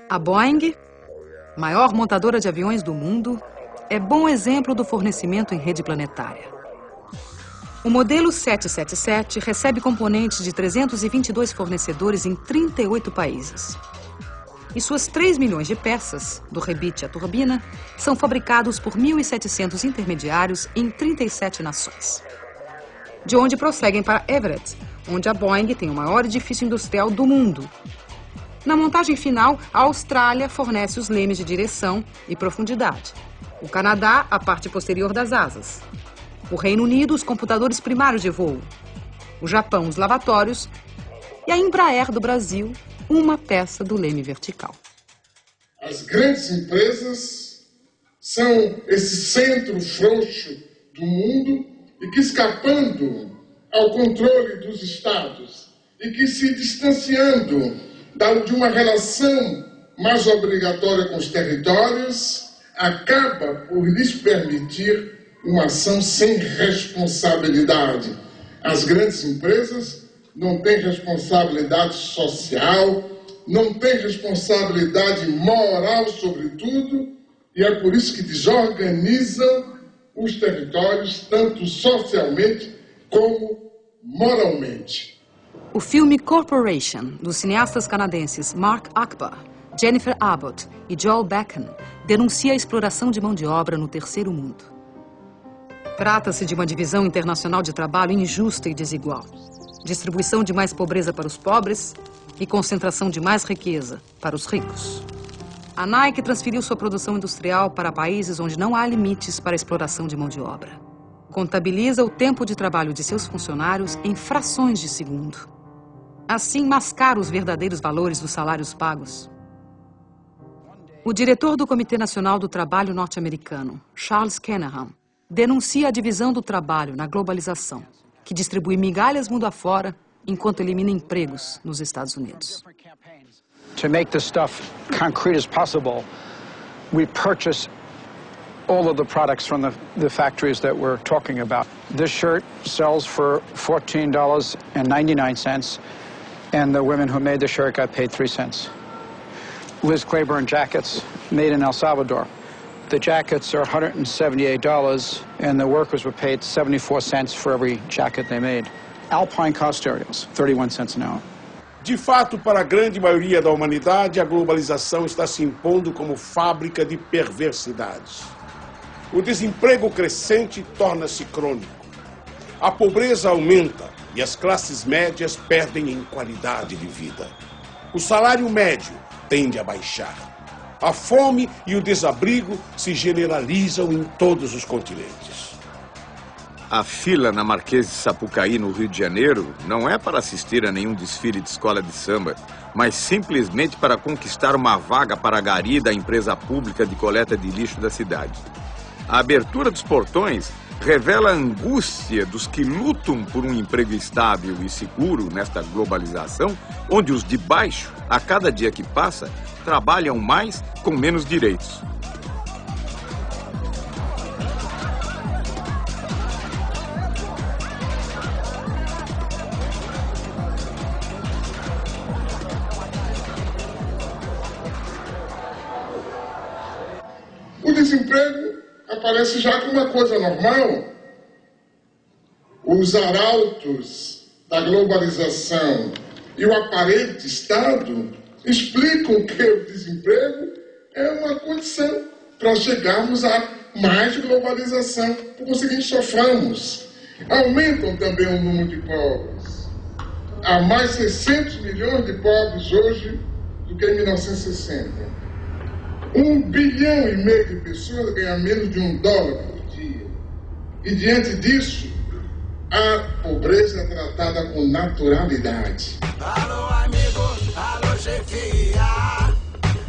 A Boeing, maior montadora de aviões do mundo, é bom exemplo do fornecimento em rede planetária. O modelo 777 recebe componentes de 322 fornecedores em 38 países. E suas 3 milhões de peças, do rebite à turbina, são fabricados por 1.700 intermediários em 37 nações. De onde prosseguem para Everett, onde a Boeing tem o maior edifício industrial do mundo. Na montagem final, a Austrália fornece os lemes de direção e profundidade. O Canadá, a parte posterior das asas. O Reino Unido, os computadores primários de voo. O Japão, os lavatórios. E a Embraer do Brasil, uma peça do leme vertical. As grandes empresas são esse centro frouxo do mundo e que, escapando ao controle dos estados e que, se distanciando de uma relação mais obrigatória com os territórios, acaba por lhes permitir uma ação sem responsabilidade. As grandes empresas não têm responsabilidade social, não têm responsabilidade moral, sobretudo, e é por isso que desorganizam os territórios, tanto socialmente como moralmente. O filme Corporation, dos cineastas canadenses Mark Akbar, Jennifer Abbott e Joel Beckham, denuncia a exploração de mão de obra no terceiro mundo. Trata-se de uma divisão internacional de trabalho injusta e desigual. Distribuição de mais pobreza para os pobres e concentração de mais riqueza para os ricos. A Nike transferiu sua produção industrial para países onde não há limites para a exploração de mão de obra. Contabiliza o tempo de trabalho de seus funcionários em frações de segundo. Assim, mascara os verdadeiros valores dos salários pagos. O diretor do Comitê Nacional do Trabalho norte-americano, Charles Kenahan, denuncia a divisão do trabalho na globalização, que distribui migalhas mundo afora enquanto elimina empregos nos Estados Unidos. To make this stuff concrete as possible, we purchase all of the products from the factories that we're talking about. This shirt sells for $14.99, and the women who made the shirt got paid 3 cents. Liz Claiborne jackets made in El Salvador. The jackets are $178, and the workers were paid 74 cents for every jacket they made. Alpine car stereos, 31 cents an hour. De fato, para a grande maioria da humanidade, a globalização está se impondo como fábrica de perversidades. O desemprego crescente torna-se crônico. A pobreza aumenta e as classes médias perdem em qualidade de vida. O salário médio tende a baixar. A fome e o desabrigo se generalizam em todos os continentes. A fila na Marquês de Sapucaí, no Rio de Janeiro, não é para assistir a nenhum desfile de escola de samba, mas simplesmente para conquistar uma vaga para a gari da empresa pública de coleta de lixo da cidade. A abertura dos portões revela a angústia dos que lutam por um emprego estável e seguro nesta globalização, onde os de baixo, a cada dia que passa, trabalham mais com menos direitos. O desemprego aparece já como uma coisa normal. Os arautos da globalização e o aparente Estado explicam que o desemprego é uma condição para chegarmos a mais globalização. Por conseguinte, soframos. Aumentam também o número de pobres. Há mais 600 milhões de pobres hoje do que em 1960. 1,5 bilhão de pessoas ganham menos de $1 por dia. E diante disso, a pobreza é tratada com naturalidade. Alô, amigo, alô, chefia.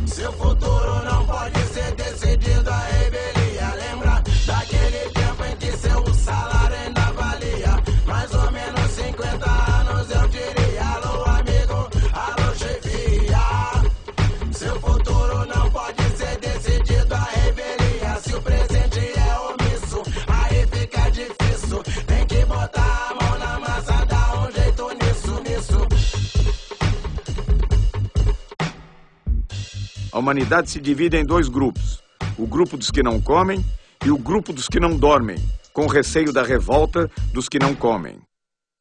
Seu futuro não pode ser decidido a revelia. Lembra daquele tempo em que seu salário ainda valia mais ou menos 50 anos, eu diria. Alô, amigo, alô, chefia. Seu futuro não pode ser decidido a revelia. Se o presente é omisso, aí fica difícil. Tem que botar a mão na massa, dar um jeito nisso. A humanidade se divide em dois grupos. O grupo dos que não comem e o grupo dos que não dormem, com receio da revolta dos que não comem.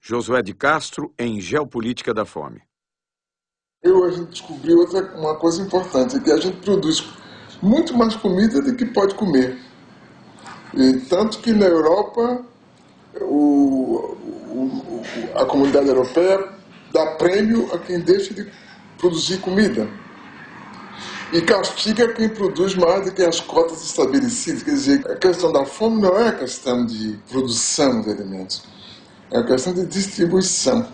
Josué de Castro, em Geopolítica da Fome. A gente descobriu uma coisa importante, que a gente produz muito mais comida do que pode comer. E tanto que na Europa, a comunidade europeia dá prêmio a quem deixa de produzir comida. E castiga quem produz mais do que as cotas estabelecidas. Quer dizer, a questão da fome não é a questão de produção de alimentos, é a questão de distribuição.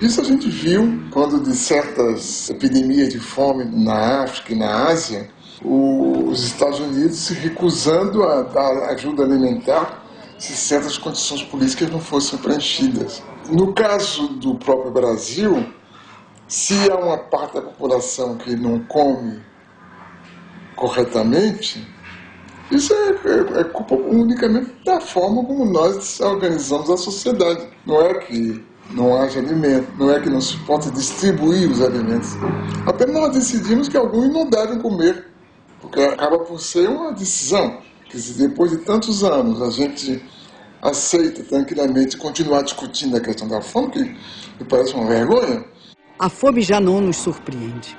Isso a gente viu quando de certas epidemias de fome na África e na Ásia, os Estados Unidos se recusando a dar ajuda alimentar se certas condições políticas não fossem preenchidas. No caso do próprio Brasil, se há uma parte da população que não come corretamente, isso é culpa unicamente da forma como nós organizamos a sociedade. Não é que não haja alimento, não é que não se possa distribuir os alimentos. Apenas nós decidimos que alguns não devem comer, porque acaba por ser uma decisão. Que se depois de tantos anos a gente aceita tranquilamente continuar discutindo a questão da fome, que me parece uma vergonha. A fome já não nos surpreende.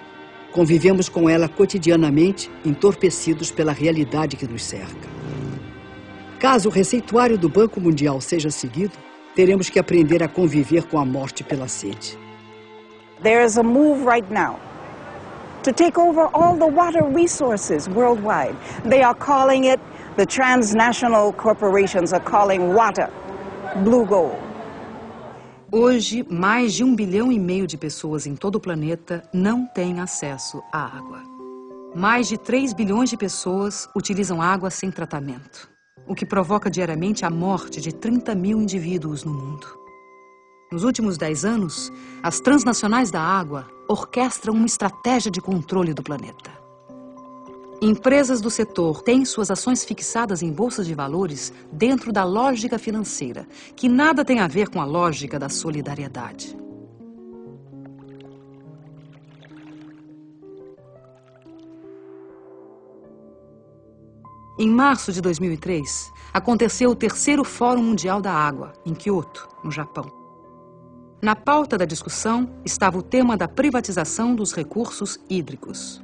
Convivemos com ela cotidianamente, entorpecidos pela realidade que nos cerca. Caso o receituário do Banco Mundial seja seguido, teremos que aprender a conviver com a morte pela sede. There is a move right now to take over all the water resources worldwide. They are calling it, the transnational corporations are calling water blue gold. Hoje, mais de 1,5 bilhão de pessoas em todo o planeta não têm acesso à água. Mais de 3 bilhões de pessoas utilizam água sem tratamento, o que provoca diariamente a morte de 30 mil indivíduos no mundo. Nos últimos 10 anos, as transnacionais da água orquestram uma estratégia de controle do planeta. Empresas do setor têm suas ações fixadas em bolsas de valores dentro da lógica financeira, que nada tem a ver com a lógica da solidariedade. Em março de 2003, aconteceu o 3º Fórum Mundial da Água, em Kyoto, no Japão. Na pauta da discussão estava o tema da privatização dos recursos hídricos.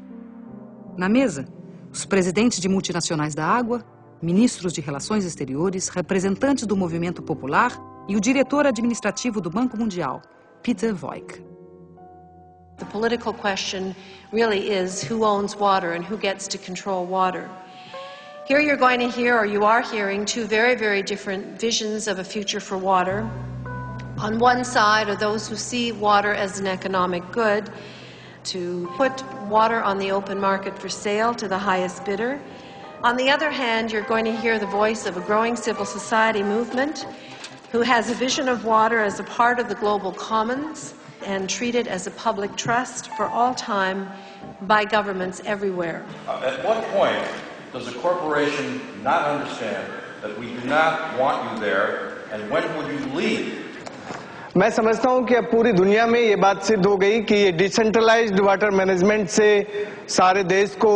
Na mesa, os presidentes de multinacionais da água, ministros de relações exteriores, representantes do movimento popular e o diretor administrativo do Banco Mundial, Peter Voigt. The political question really is who owns water and who gets to control water. Here you're going to hear, or you are hearing, two very, very different visions of a future for water. On one side are those who see water as an economic good, to put water on the open market for sale to the highest bidder. On the other hand, you're going to hear the voice of a growing civil society movement who has a vision of water as a part of the global commons and treated as a public trust for all time by governments everywhere. At what point does a corporation not understand that we do not want you there, and when will you leave? मैं समझता हूं कि अब पूरी दुनिया में ये बात सिद्ध हो गई कि ये डिसेंट्रलाइज्ड वाटर मैनेजमेंट से सारे देश को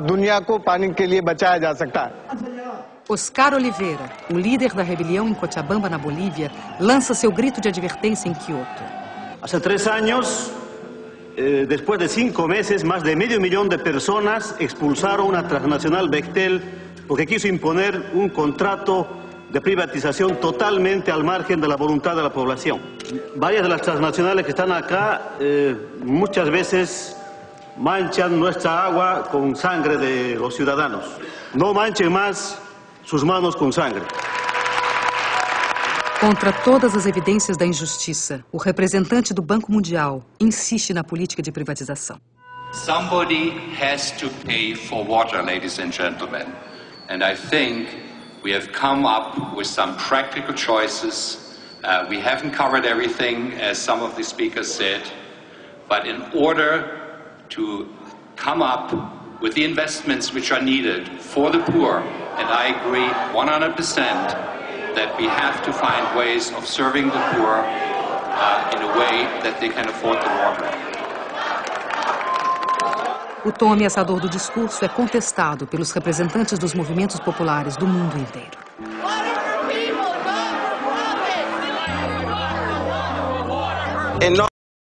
दुनिया को पानी के लिए बचाया जा सकता है. Oscar Oliveira, o líder da rebelião em Cochabamba, na Bolívia, lança seu grito de advertência em Kyoto. Hace 3 años, después de 5 meses, más de medio millón de personas expulsaron a transnacional Bechtel porque quiso imponer un contrato de privatización totalmente al margen de la voluntad de la población. Varias de las transnacionales que están acá muchas veces manchan nuestra agua con sangre de los ciudadanos. No manchen más sus manos com sangre. Contra todas as evidências da injustiça, o representante do Banco Mundial insiste na política de privatização. Somebody has to pay for water, ladies and gentlemen. And I think we have come up with some practical choices. We haven't covered everything, as some of the speakers said. But in order to come up with the investments which are needed for the poor, and I agree 100% that we have to find ways of serving the poor in a way that they can afford the water. o tom ameaçador do discurso é contestado pelos representantes dos movimentos populares do mundo inteiro. In